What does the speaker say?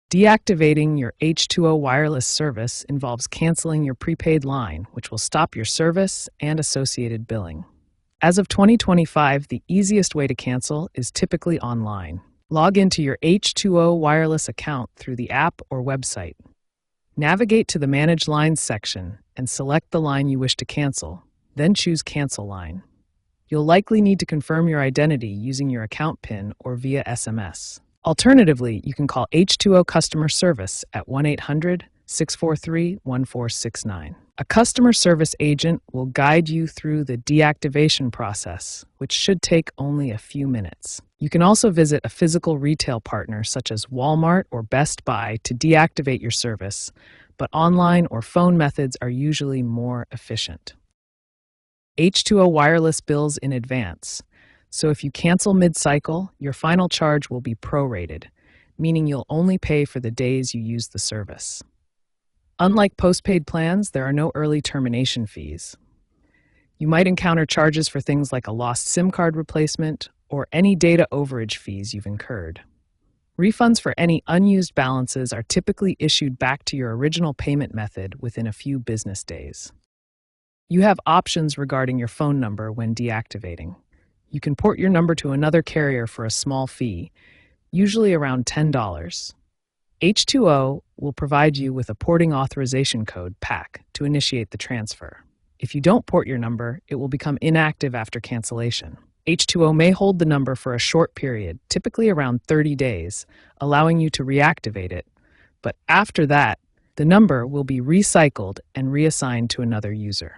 Deactivating your H2O Wireless service involves canceling your prepaid line, which will stop your service and associated billing. As of 2025, the easiest way to cancel is typically online. Log into your H2O Wireless account through the app or website. Navigate to the Manage Lines section and select the line you wish to cancel, then choose Cancel Line. You'll likely need to confirm your identity using your account PIN or via SMS. Alternatively, you can call H2O Customer Service at 1-800-643-1469. A customer service agent will guide you through the deactivation process, which should take only a few minutes. You can also visit a physical retail partner such as Walmart or Best Buy to deactivate your service, but online or phone methods are usually more efficient. H2O Wireless bills in advance. So if you cancel mid-cycle, your final charge will be prorated, meaning you'll only pay for the days you use the service. Unlike postpaid plans, there are no early termination fees. You might encounter charges for things like a lost SIM card replacement or any data overage fees you've incurred. Refunds for any unused balances are typically issued back to your original payment method within a few business days. You have options regarding your phone number when deactivating. You can port your number to another carrier for a small fee, usually around $10. H2O will provide you with a porting authorization code, PAC, to initiate the transfer. If you don't port your number, it will become inactive after cancellation. H2O may hold the number for a short period, typically around 30 days, allowing you to reactivate it. But after that, the number will be recycled and reassigned to another user.